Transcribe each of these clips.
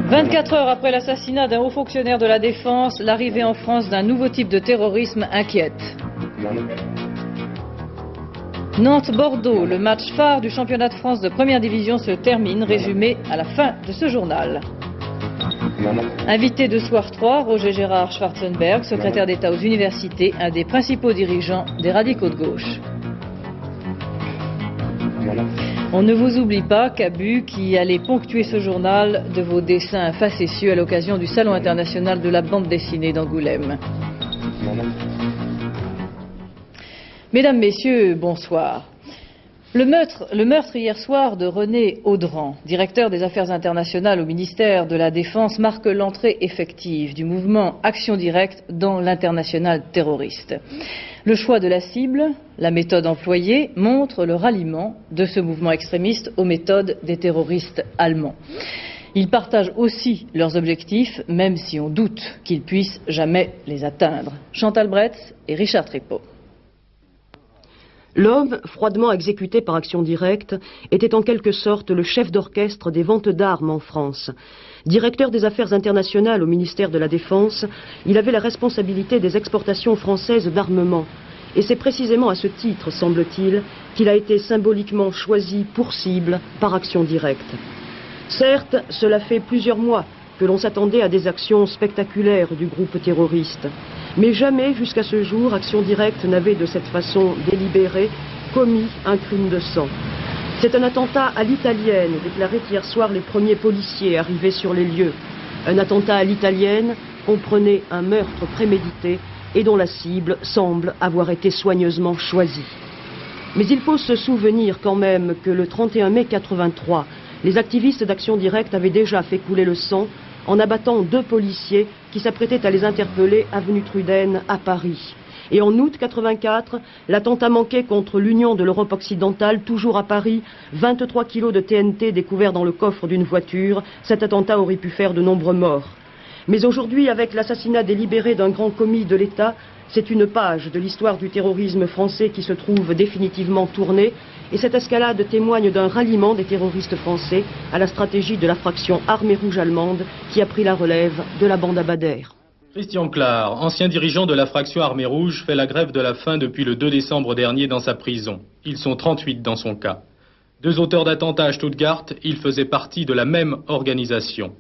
24 heures après l'assassinat d'un haut fonctionnaire de la Défense, l'arrivée en France d'un nouveau type de terrorisme inquiète. Nantes-Bordeaux, le match phare du championnat de France de première division se termine, résumé à la fin de ce journal. Invité de Soir 3, Roger Gérard Schwarzenberg, secrétaire d'État aux universités, un des principaux dirigeants des radicaux de gauche. On ne vous oublie pas, Cabu, qui allait ponctuer ce journal de vos dessins facétieux à l'occasion du Salon international de la bande dessinée d'Angoulême. Mesdames, Messieurs, bonsoir. Le meurtre hier soir de René Audran, directeur des Affaires internationales au ministère de la Défense, marque l'entrée effective du mouvement Action Directe dans l'international terroriste. Le choix de la cible, la méthode employée, montre le ralliement de ce mouvement extrémiste aux méthodes des terroristes allemands. Ils partagent aussi leurs objectifs, même si on doute qu'ils puissent jamais les atteindre. Chantal Bretz et Richard Tripot. L'homme, froidement exécuté par Action Directe, était en quelque sorte le chef d'orchestre des ventes d'armes en France. Directeur des Affaires internationales au ministère de la Défense, il avait la responsabilité des exportations françaises d'armement. Et c'est précisément à ce titre, semble-t-il, qu'il a été symboliquement choisi pour cible par Action Directe. Certes, cela fait plusieurs mois que l'on s'attendait à des actions spectaculaires du groupe terroriste. Mais jamais, jusqu'à ce jour, Action Directe n'avait de cette façon délibérée commis un crime de sang. C'est un attentat à l'italienne, déclaraient hier soir les premiers policiers arrivés sur les lieux. Un attentat à l'italienne comprenait un meurtre prémédité et dont la cible semble avoir été soigneusement choisie. Mais il faut se souvenir quand même que le 31 mai 83, les activistes d'Action Directe avaient déjà fait couler le sang en abattant 2 policiers qui s'apprêtaient à les interpeller avenue Truden à Paris. Et en août 84, l'attentat manqué contre l'Union de l'Europe occidentale, toujours à Paris, 23 kilos de TNT découverts dans le coffre d'une voiture. Cet attentat aurait pu faire de nombreux morts. Mais aujourd'hui, avec l'assassinat délibéré d'un grand commis de l'État, c'est une page de l'histoire du terrorisme français qui se trouve définitivement tournée. Et cette escalade témoigne d'un ralliement des terroristes français à la stratégie de la fraction Armée Rouge allemande qui a pris la relève de la bande Abadher. Christian Klar, ancien dirigeant de la fraction Armée Rouge, fait la grève de la faim depuis le 2 décembre dernier dans sa prison. Ils sont 38 dans son cas. 2 auteurs d'attentats à Stuttgart, ils faisaient partie de la même organisation.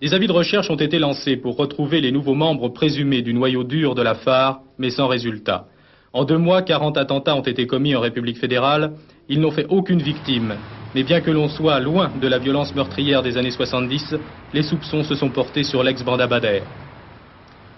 Des avis de recherche ont été lancés pour retrouver les nouveaux membres présumés du noyau dur de la FAR, mais sans résultat. En 2 mois, 40 attentats ont été commis en République fédérale. Ils n'ont fait aucune victime. Mais bien que l'on soit loin de la violence meurtrière des années 70, les soupçons se sont portés sur l'ex-bande Abadher.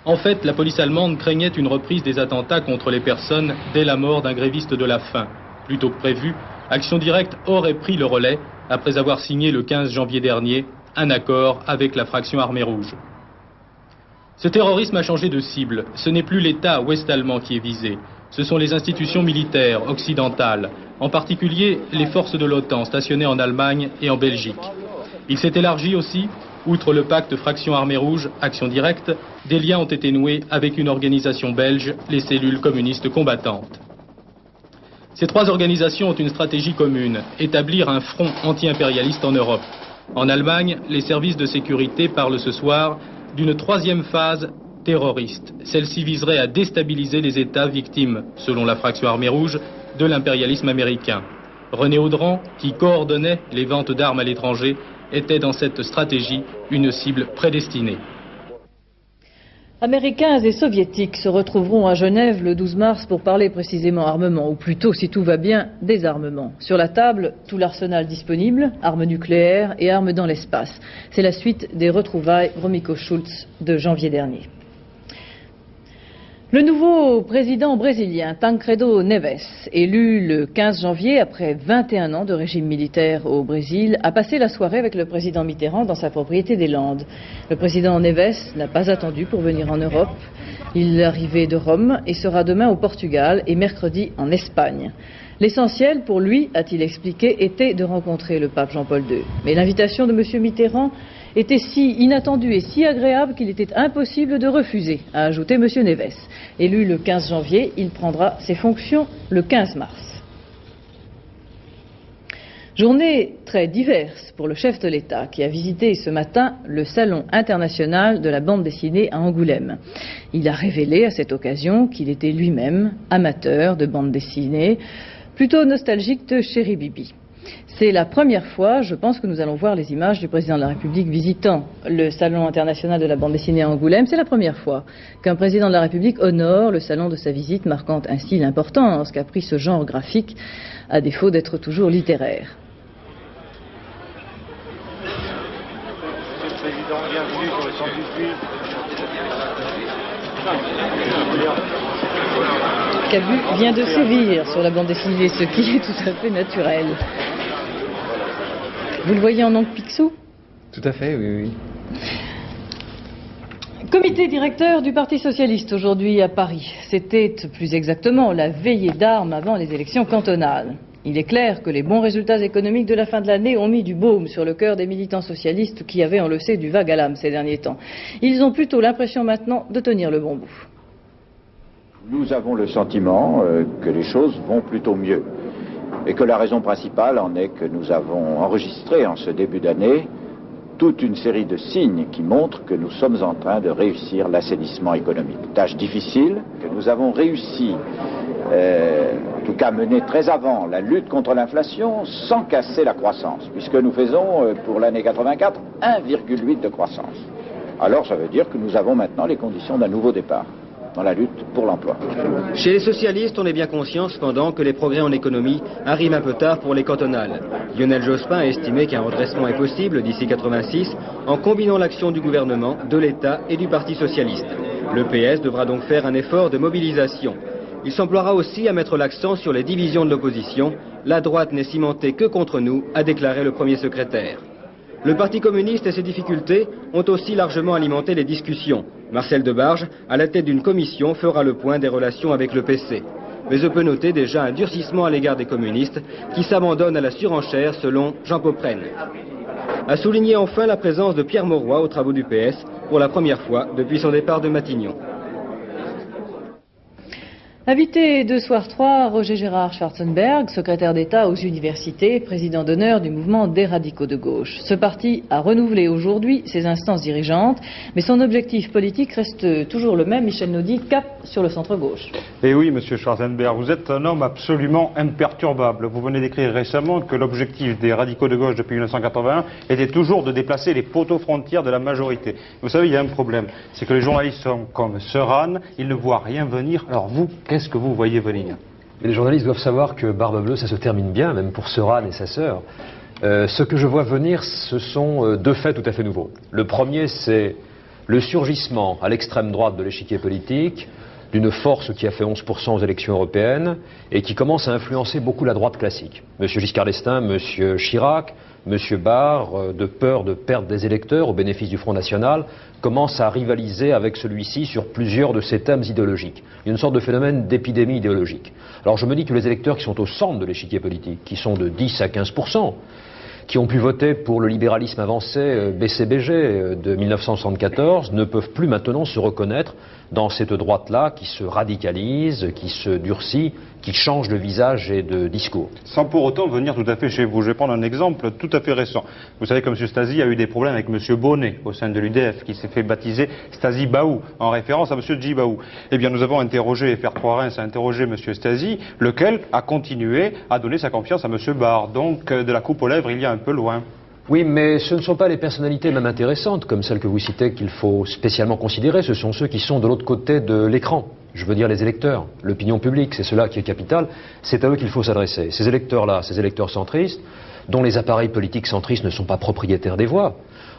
En fait, la police allemande craignait une reprise des attentats contre les personnes dès la mort d'un gréviste de la faim. Plus tôt que prévu, Action Directe aurait pris le relais après avoir signé le 15 janvier dernier un accord avec la fraction Armée Rouge. Ce terrorisme a changé de cible. Ce n'est plus l'État ouest-allemand qui est visé. Ce sont les institutions militaires occidentales, en particulier les forces de l'OTAN stationnées en Allemagne et en Belgique. Il s'est élargi aussi, outre le pacte Fraction Armée Rouge, Action Directe, des liens ont été noués avec une organisation belge, les cellules communistes combattantes. Ces 3 organisations ont une stratégie commune, établir un front anti-impérialiste en Europe. En Allemagne, les services de sécurité parlent ce soir d'une 3e phase terroriste. Celle-ci viserait à déstabiliser les États victimes, selon la fraction Armée Rouge, de l'impérialisme américain. René Audran, qui coordonnait les ventes d'armes à l'étranger, était dans cette stratégie une cible prédestinée. Américains et soviétiques se retrouveront à Genève le 12 mars pour parler précisément armement, ou plutôt, si tout va bien, désarmement. Sur la table, tout l'arsenal disponible, armes nucléaires et armes dans l'espace. C'est la suite des retrouvailles Gromyko-Schultz de janvier dernier. Le nouveau président brésilien Tancredo Neves, élu le 15 janvier après 21 ans de régime militaire au Brésil, a passé la soirée avec le président Mitterrand dans sa propriété des Landes. Le président Neves n'a pas attendu pour venir en Europe. Il est arrivé de Rome et sera demain au Portugal et mercredi en Espagne. L'essentiel pour lui, a-t-il expliqué, était de rencontrer le pape Jean-Paul II. Mais l'invitation de M. Mitterrand était si inattendue et si agréable qu'il était impossible de refuser, a ajouté M. Neves. Élu le 15 janvier, il prendra ses fonctions le 15 mars. Journée très diverse pour le chef de l'État qui a visité ce matin le Salon international de la bande dessinée à Angoulême. Il a révélé à cette occasion qu'il était lui-même amateur de bande dessinée, plutôt nostalgique de Chéri Bibi. C'est la première fois, je pense, que nous allons voir les images du président de la République visitant le Salon international de la bande dessinée à Angoulême. C'est la première fois qu'un président de la République honore le salon de sa visite, marquant ainsi l'importance qu'a pris ce genre graphique, à défaut d'être toujours littéraire. Monsieur le Président, bienvenue sur le 118. Cabu vient de sévir sur la bande dessinée, ce qui est tout à fait naturel. Vous le voyez en oncle Picsou? Tout à fait, oui, oui. Comité directeur du Parti socialiste aujourd'hui à Paris. C'était plus exactement la veillée d'armes avant les élections cantonales. Il est clair que les bons résultats économiques de la fin de l'année ont mis du baume sur le cœur des militants socialistes qui avaient, on le sait, du vague à l'âme ces derniers temps. Ils ont plutôt l'impression maintenant de tenir le bon bout. Nous avons le sentiment que les choses vont plutôt mieux et que la raison principale en est que nous avons enregistré en ce début d'année toute une série de signes qui montrent que nous sommes en train de réussir l'assainissement économique. Tâche difficile, que nous avons réussi, en tout cas mener très avant la lutte contre l'inflation sans casser la croissance, puisque nous faisons pour l'année 84 1,8 de croissance. Alors ça veut dire que nous avons maintenant les conditions d'un nouveau départ dans la lutte pour l'emploi. Chez les socialistes, on est bien conscient cependant que les progrès en économie arrivent un peu tard pour les cantonales. Lionel Jospin a estimé qu'un redressement est possible d'ici 86 en combinant l'action du gouvernement, de l'État et du Parti socialiste. Le PS devra donc faire un effort de mobilisation. Il s'emploiera aussi à mettre l'accent sur les divisions de l'opposition. La droite n'est cimentée que contre nous, a déclaré le premier secrétaire. Le Parti communiste et ses difficultés ont aussi largement alimenté les discussions. Marcel Debarge, à la tête d'une commission, fera le point des relations avec le PC. Mais on peut noter déjà un durcissement à l'égard des communistes qui s'abandonnent à la surenchère selon Jean Popren. A souligné enfin la présence de Pierre Mauroy aux travaux du PS pour la première fois depuis son départ de Matignon. Invité de Soir 3, Roger Gérard Schwarzenberg, secrétaire d'État aux universités, président d'honneur du mouvement des radicaux de gauche. Ce parti a renouvelé aujourd'hui ses instances dirigeantes, mais son objectif politique reste toujours le même, Michel Naudy, cap sur le centre-gauche. Et oui, monsieur Schwarzenberg, vous êtes un homme absolument imperturbable. Vous venez d'écrire récemment que l'objectif des radicaux de gauche depuis 1981 était toujours de déplacer les poteaux frontières de la majorité. Vous savez, il y a un problème, c'est que les journalistes sont comme Seuran, ils ne voient rien venir. Alors vous, qu'est-ce que vous voyez venir? Et les journalistes doivent savoir que Barbe Bleue, ça se termine bien, même pour Seuran et sa sœur. Ce que je vois venir, ce sont deux faits tout à fait nouveaux. Le premier, c'est le surgissement à l'extrême droite de l'échiquier politique d'une force qui a fait 11% aux élections européennes et qui commence à influencer beaucoup la droite classique. Monsieur Giscard d'Estaing, monsieur Chirac, monsieur Barre, de peur de perdre des électeurs au bénéfice du Front National, commence à rivaliser avec celui-ci sur plusieurs de ces thèmes idéologiques. Il y a une sorte de phénomène d'épidémie idéologique. Alors je me dis que les électeurs qui sont au centre de l'échiquier politique, qui sont de 10 à 15%, qui ont pu voter pour le libéralisme avancé BCBG de 1974, ne peuvent plus maintenant se reconnaître dans cette droite-là qui se radicalise, qui se durcit, qui change de visage et de discours. Sans pour autant venir tout à fait chez vous. Je vais prendre un exemple tout à fait récent. Vous savez que M. Stasi a eu des problèmes avec M. Bonnet au sein de l'UDF, qui s'est fait baptiser Stasi Baou, en référence à M. Djibaou. Eh bien, nous avons interrogé, FR3 Reims a interrogé M. Stasi, lequel a continué à donner sa confiance à M. Barre. Donc, de la coupe aux lèvres, il y a un peu loin. Oui, mais ce ne sont pas les personnalités même intéressantes, comme celles que vous citez, qu'il faut spécialement considérer. Ce sont ceux qui sont de l'autre côté de l'écran. Je veux dire les électeurs, l'opinion publique, c'est cela qui est capital. C'est à eux qu'il faut s'adresser. Ces électeurs-là, ces électeurs centristes, dont les appareils politiques centristes ne sont pas propriétaires des voix,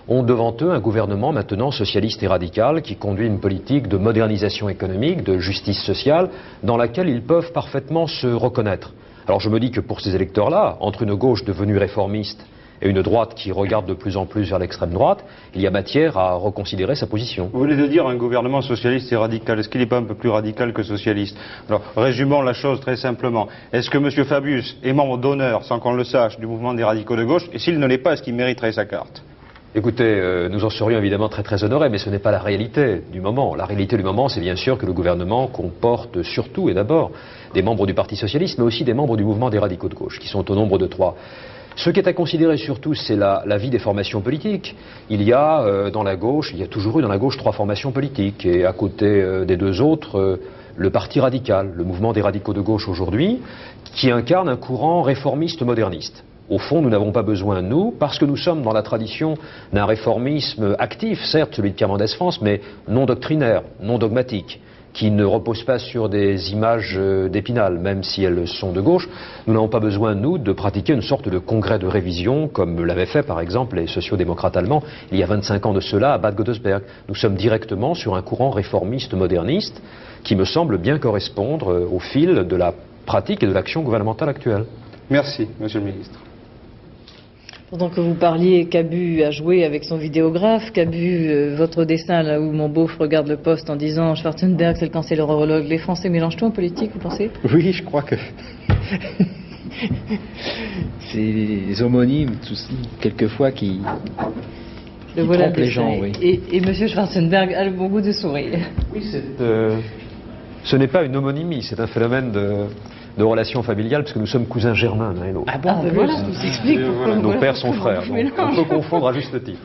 ont devant eux un gouvernement maintenant socialiste et radical qui conduit une politique de modernisation économique, de justice sociale, dans laquelle ils peuvent parfaitement se reconnaître. Alors je me dis que pour ces électeurs-là, entre une gauche devenue réformiste et une droite qui regarde de plus en plus vers l'extrême droite, il y a matière à reconsidérer sa position. Vous venez de dire un gouvernement socialiste et radical. Est-ce qu'il n'est pas un peu plus radical que socialiste? Alors, résumons la chose très simplement. Est-ce que M. Fabius est membre d'honneur, sans qu'on le sache, du mouvement des radicaux de gauche? Et s'il ne l'est pas, est-ce qu'il mériterait sa carte? Écoutez, nous en serions évidemment très honorés, mais ce n'est pas la réalité du moment. La réalité du moment, c'est bien sûr que le gouvernement comporte surtout et d'abord des membres du Parti socialiste, mais aussi des membres du mouvement des radicaux de gauche, qui sont au nombre de 3. Ce qui est à considérer surtout, c'est la vie des formations politiques. Il y a dans la gauche, il y a toujours eu dans la gauche 3 formations politiques, et à côté des 2 autres, le Parti radical, le mouvement des radicaux de gauche aujourd'hui, qui incarne un courant réformiste moderniste. Au fond, nous n'avons pas besoin, nous, parce que nous sommes dans la tradition d'un réformisme actif, certes celui de Pierre Mendès France, mais non doctrinaire, non dogmatique, qui ne repose pas sur des images d'Épinal, même si elles sont de gauche. Nous n'avons pas besoin, nous, de pratiquer une sorte de congrès de révision, comme l'avaient fait, par exemple, les sociodémocrates allemands, il y a 25 ans de cela, à Bad Godesberg. Nous sommes directement sur un courant réformiste moderniste, qui me semble bien correspondre au fil de la pratique et de l'action gouvernementale actuelle. Merci, Monsieur le Ministre. Pendant que vous parliez, Cabu a joué avec son vidéographe. Cabu, votre dessin, là où mon beauf regarde le poste en disant Schwarzenberg, c'est le cancérologue. Les Français mélangent tout en politique, vous pensez? Oui, je crois que c'est les homonymes, quelquefois, qui trompent les gens. Oui. Et M. Schwarzenberg a le bon goût de sourire. Oui, ce n'est pas une homonymie, c'est un phénomène de relations familiales, parce que nous sommes cousins germains l'un et l'autre. Ah bon, voilà, tout s'explique. Voilà, nos pères sont frères, donc on peut confondre à juste titre.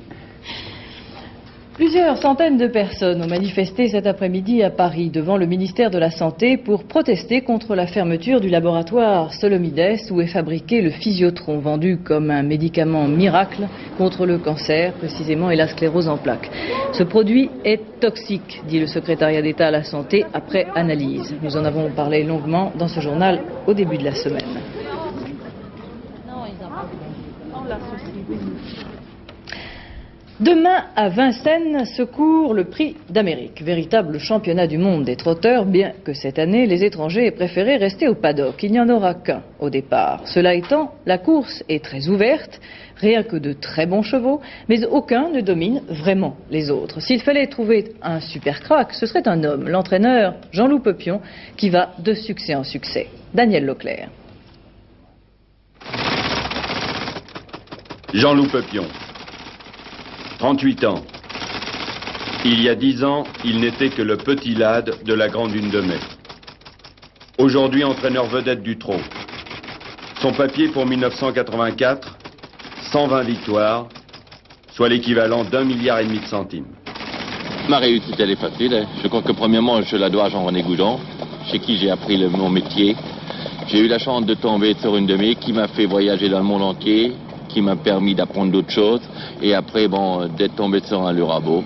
Plusieurs centaines de personnes ont manifesté cet après-midi à Paris devant le ministère de la Santé pour protester contre la fermeture du laboratoire Solomides où est fabriqué le Physiotron, vendu comme un médicament miracle contre le cancer, précisément, et la sclérose en plaques. Ce produit est toxique, dit le secrétariat d'État à la Santé après analyse. Nous en avons parlé longuement dans ce journal au début de la semaine. Demain, à Vincennes, se court le Prix d'Amérique, véritable championnat du monde des trotteurs, bien que cette année, les étrangers aient préféré rester au paddock. Il n'y en aura qu'un au départ. Cela étant, la course est très ouverte, rien que de très bons chevaux, mais aucun ne domine vraiment les autres. S'il fallait trouver un super crack, ce serait un homme, l'entraîneur Jean-Loup Peupion, qui va de succès en succès. Daniel Leclerc. Jean-Loup Peupion. 38 ans. Il y a 10 ans, il n'était que le petit lad de la Grande Lune de Mai. Aujourd'hui, entraîneur vedette du trot. Son papier pour 1984, 120 victoires, soit l'équivalent d'1,5 milliard de centimes. Ma réussite, elle est facile. Je crois que premièrement, je la dois à Jean-René Goudon, chez qui j'ai appris mon métier. J'ai eu la chance de tomber sur une de mes qui m'a fait voyager dans le monde entier, qui m'a permis d'apprendre d'autres choses, et après, d'être tombé sur un Lurabo,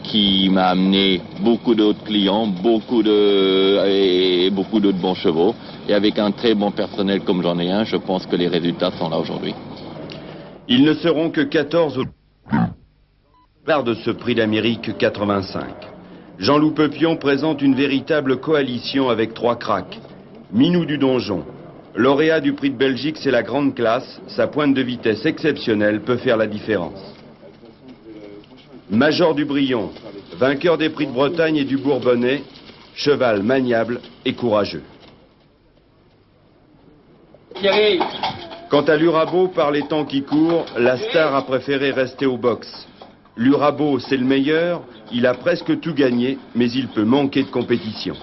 qui m'a amené beaucoup d'autres clients, beaucoup d'autres bons chevaux, et avec un très bon personnel comme j'en ai un, je pense que les résultats sont là aujourd'hui. Ils ne seront que 14 au départ de ce prix d'Amérique 85. Jean-Loup Peupion présente une véritable coalition avec 3 cracks. Minou du Donjon, lauréat du prix de Belgique, c'est la grande classe. Sa pointe de vitesse exceptionnelle peut faire la différence. Major du Brion, vainqueur des prix de Bretagne et du Bourbonnais, cheval maniable et courageux. Quant à Lurabo, par les temps qui courent, la star a préféré rester au box. Lurabo, c'est le meilleur, il a presque tout gagné, mais il peut manquer de compétition.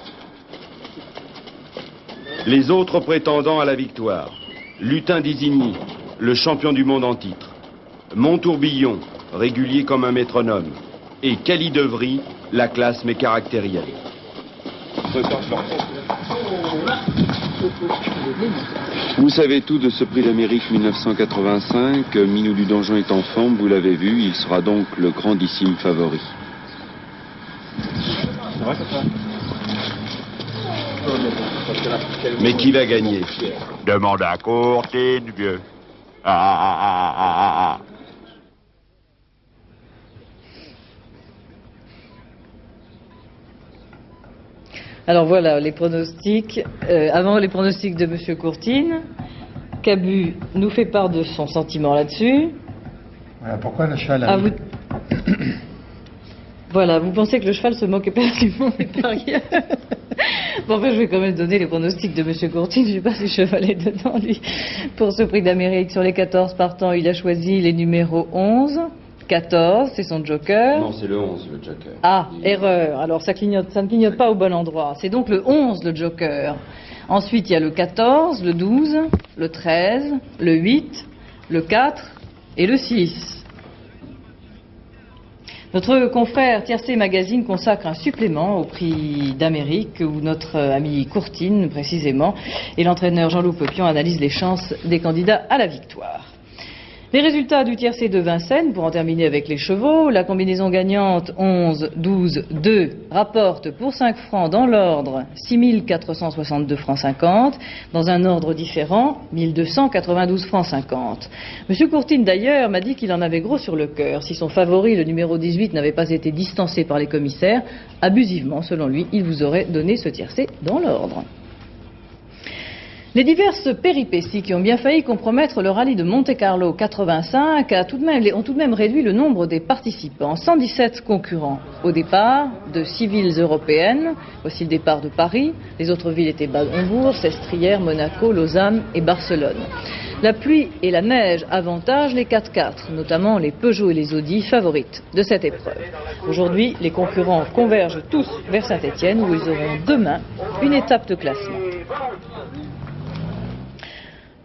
Les autres prétendants à la victoire. Lutin d'Isigny, le champion du monde en titre. Montourbillon, régulier comme un métronome. Et Cali Devry, la classe mais caractérielle. Vous savez tout de ce prix d'Amérique 1985. Minou du Donjon est en forme, vous l'avez vu, il sera donc le grandissime favori. Mais qui va gagner? Demande à Courtine, vieux. Alors voilà les pronostics. Avant les pronostics de M. Courtine, Cabu nous fait part de son sentiment là-dessus. Voilà pourquoi le cheval a... Voilà, vous pensez que le cheval se moque éperdument des parieurs. Bon, enfin, je vais quand même donner les pronostics de M. Courtine. Je ne sais pas si le cheval est dedans, lui. Pour ce prix d'Amérique, sur les 14 partants, il a choisi les numéros 11. 14, c'est son joker. Non, c'est le 11, le joker. Ah, erreur. Alors, ça ne clignote pas au bon endroit. C'est donc le 11, le joker. Ensuite, il y a le 14, le 12, le 13, le 8, le 4 et le 6. Notre confrère Tiercé Magazine consacre un supplément au prix d'Amérique où notre ami Courtine, précisément, et l'entraîneur Jean-Loup Pepion analysent les chances des candidats à la victoire. Les résultats du tiercé de Vincennes, pour en terminer avec les chevaux, la combinaison gagnante 11-12-2 rapporte pour 5 francs dans l'ordre 6 462 francs 50, dans un ordre différent 1 292 francs 50. Monsieur Courtine d'ailleurs m'a dit qu'il en avait gros sur le cœur. Si son favori, le numéro 18, n'avait pas été distancé par les commissaires, abusivement selon lui, il vous aurait donné ce tiercé dans l'ordre. Les diverses péripéties qui ont bien failli compromettre le rallye de Monte-Carlo 85 ont tout de même réduit le nombre des participants. 117 concurrents au départ de 6 villes européennes. Voici le départ de Paris. Les autres villes étaient Bade-Hombourg, Sestrières, Monaco, Lausanne et Barcelone. La pluie et la neige avantagent les 4x4, notamment les Peugeot et les Audi favorites de cette épreuve. Aujourd'hui, les concurrents convergent tous vers Saint-Étienne où ils auront demain une étape de classement.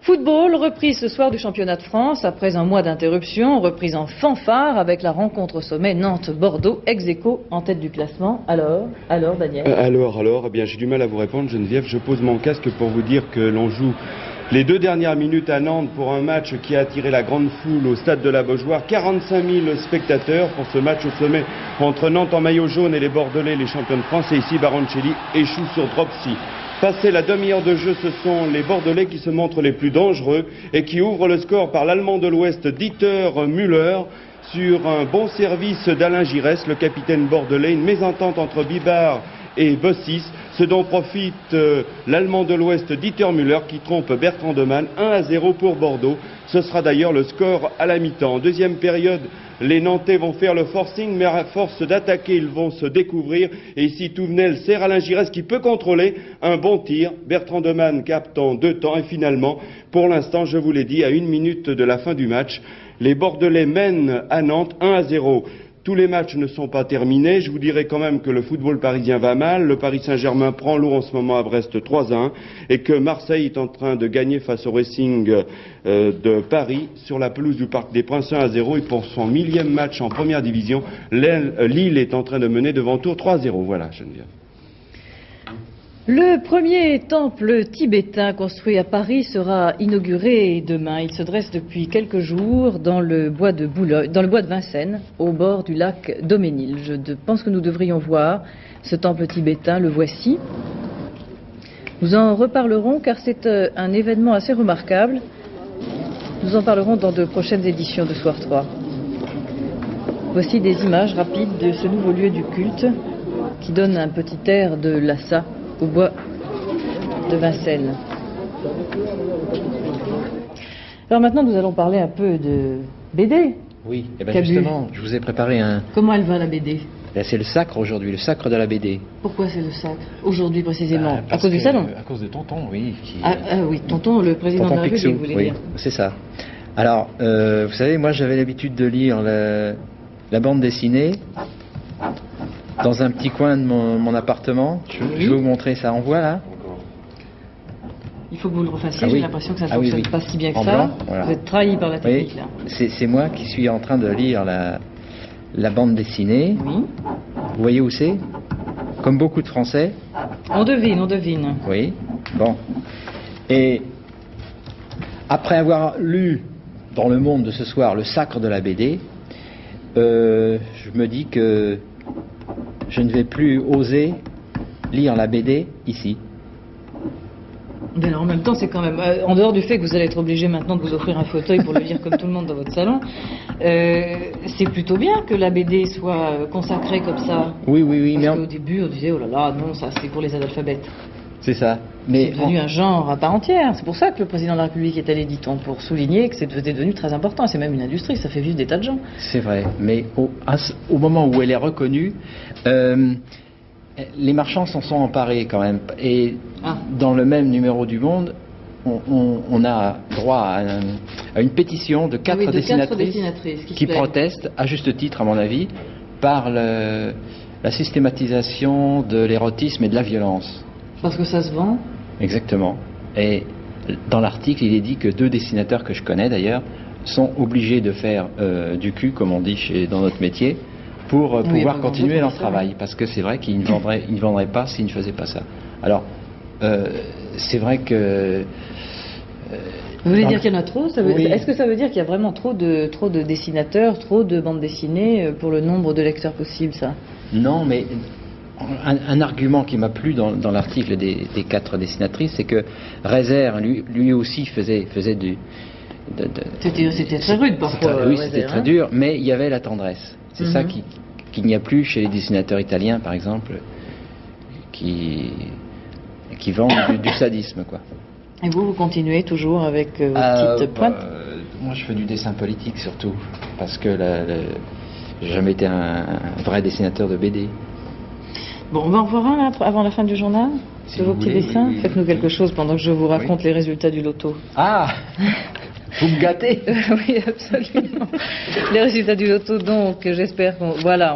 Football, reprise ce soir du championnat de France après un mois d'interruption, reprise en fanfare avec la rencontre au sommet Nantes-Bordeaux, ex-aequo en tête du classement. Alors Daniel Eh bien j'ai du mal à vous répondre Geneviève, je pose mon casque pour vous dire que l'on joue les 2 dernières minutes à Nantes pour un match qui a attiré la grande foule au stade de la Beaujoire. 45 000 spectateurs pour ce match au sommet entre Nantes en maillot jaune et les Bordelais, les champions de France. Et ici Baroncelli échoue sur Dropsy. Passé la demi-heure de jeu, ce sont les Bordelais qui se montrent les plus dangereux et qui ouvrent le score par l'Allemand de l'Ouest Dieter Müller sur un bon service d'Alain Giresse, le capitaine bordelais. Une mésentente entre Bibard et Bossis, ce dont profite l'Allemand de l'Ouest Dieter Müller qui trompe Bertrand Demann. 1-0 pour Bordeaux. Ce sera d'ailleurs le score à la mi-temps. En deuxième période, les Nantais vont faire le forcing, mais à force d'attaquer, ils vont se découvrir. Et ici, Touvenel sert Alain Giresse qui peut contrôler un bon tir. Bertrand Demann capte en 2 temps. Et finalement, pour l'instant, je vous l'ai dit, à 1 minute de la fin du match, les Bordelais mènent à Nantes 1-0. Tous les matchs ne sont pas terminés. Je vous dirais quand même que le football parisien va mal. Le Paris Saint-Germain prend l'eau en ce moment à Brest 3-1 et que Marseille est en train de gagner face au Racing de Paris sur la pelouse du Parc des Princes 1-0. Et pour son 1000e match en première division, Lille est en train de mener devant Tours 3-0. Voilà, Geneviève. Le premier temple tibétain construit à Paris sera inauguré demain. Il se dresse depuis quelques jours dans le bois de Vincennes, au bord du lac Daumesnil. Je pense que nous devrions voir ce temple tibétain. Le voici. Nous en reparlerons car c'est un événement assez remarquable. Nous en parlerons dans de prochaines éditions de Soir 3. Voici des images rapides de ce nouveau lieu du culte qui donne un petit air de Lhasa au bois de Vincennes. Alors maintenant, nous allons parler un peu de BD. Oui, et bien justement, je vous ai préparé un... Comment elle va la BD? C'est le sacre aujourd'hui, le sacre de la BD. Pourquoi c'est le sacre aujourd'hui précisément? À cause du salon? À cause de Tonton, oui. Oui, Tonton, le président Tonton de la République, vous voulez dire? Oui, c'est ça. Alors, vous savez, moi j'avais l'habitude de lire la bande dessinée dans un petit coin de mon appartement. Je vais vous montrer, ça envoie là. Il faut que vous le refassiez, j'ai l'impression que ça ne fonctionne pas si bien que ça. Blanc, voilà. Vous êtes trahi par la technique là. C'est moi qui suis en train de lire la bande dessinée. Oui. Vous voyez où c'est? Comme beaucoup de Français. On devine. Oui, bon. Et après avoir lu dans Le Monde de ce soir le sacre de la BD, je me dis que je ne vais plus oser lire la BD ici. Mais alors, en même temps, c'est quand même, en dehors du fait que vous allez être obligé maintenant de vous offrir un fauteuil pour le lire comme tout le monde dans votre salon, c'est plutôt bien que la BD soit consacrée comme ça. Oui. Parce qu'au début, on disait, oh là là, non, ça c'est pour les analphabètes. C'est ça. Mais c'est devenu un genre à part entière. C'est pour ça que le président de la République est allé, dit-on, pour souligner que c'était devenu très important. C'est même une industrie, ça fait vivre des tas de gens. C'est vrai, mais au moment où elle est reconnue, les marchands s'en sont emparés quand même. Et dans le même numéro du Monde, on a droit à une pétition de 4 dessinatrices qui protestent, à juste titre à mon avis, par la systématisation de l'érotisme et de la violence. Parce que ça se vend? Exactement. Et dans l'article, il est dit que 2 dessinateurs que je connais d'ailleurs sont obligés de faire du cul, comme on dit dans notre métier, pour pouvoir continuer leur travail. Parce que c'est vrai qu'ils ne vendraient pas s'ils ne faisaient pas ça. Alors, c'est vrai que... Vous voulez dire qu'il y en a trop? Est-ce que ça veut dire qu'il y a vraiment trop de dessinateurs, trop de bandes dessinées pour le nombre de lecteurs possible, ça? Non, mais un argument qui m'a plu dans l'article des 4 dessinatrices, c'est que Reiser, lui aussi faisait du... C'était très rude parfois. Oui, c'était très dur, mais il y avait la tendresse. C'est ça qu'il n'y a plus chez les dessinateurs italiens, par exemple, qui vendent du sadisme, quoi. Et vous continuez toujours avec vos petites pointes? Moi, je fais du dessin politique surtout, parce que j'ai jamais été un vrai dessinateur de BD. Bon, on va en voir un là, avant la fin du journal, de vos petits dessins. Oui. Faites-nous quelque chose pendant que je vous raconte les résultats du loto. Ah, vous me gâtez. Oui, absolument. Les résultats du loto, donc, j'espère voilà,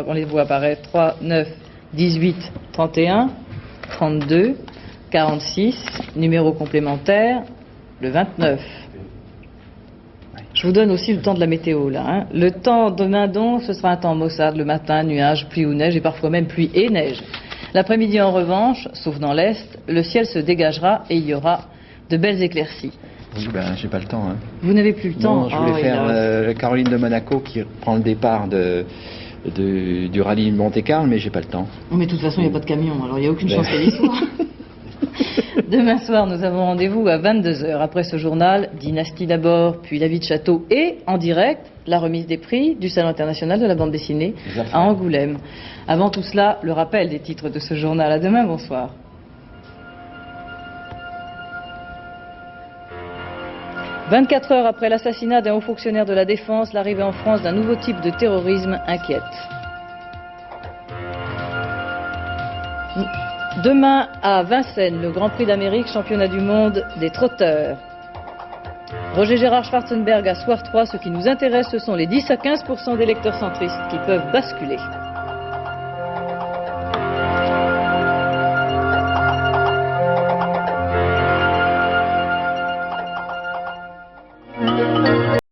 on les voit apparaître. 3, 9, 18, 31, 32, 46, numéro complémentaire, le 29. Je vous donne aussi le temps de la météo, là. Hein. Le temps demain, donc, ce sera un temps maussade, le matin, nuages, pluie ou neige, et parfois même pluie et neige. L'après-midi, en revanche, sauf dans l'Est, le ciel se dégagera et il y aura de belles éclaircies. Oui, j'ai pas le temps. Hein. Vous n'avez plus le temps? Non, je voulais faire Caroline de Monaco qui prend le départ du rallye de Monte-Carlo, mais j'ai pas le temps. Mais de toute façon, il n'y a pas de camion, alors il n'y a aucune chance qu'elle y soit. Demain soir, nous avons rendez-vous à 22h. Après ce journal, Dynastie d'abord, puis La vie de château et, en direct, la remise des prix du Salon international de la bande dessinée à Angoulême. Avant tout cela, le rappel des titres de ce journal. À demain, bonsoir. « 24 heures après l'assassinat d'un haut fonctionnaire de la Défense, l'arrivée en France d'un nouveau type de terrorisme inquiète. » Demain à Vincennes, le Grand Prix d'Amérique, championnat du monde des trotteurs. Roger Gérard Schwarzenberg à Soir 3, ce qui nous intéresse, ce sont les 10 à 15% d'électeurs centristes qui peuvent basculer.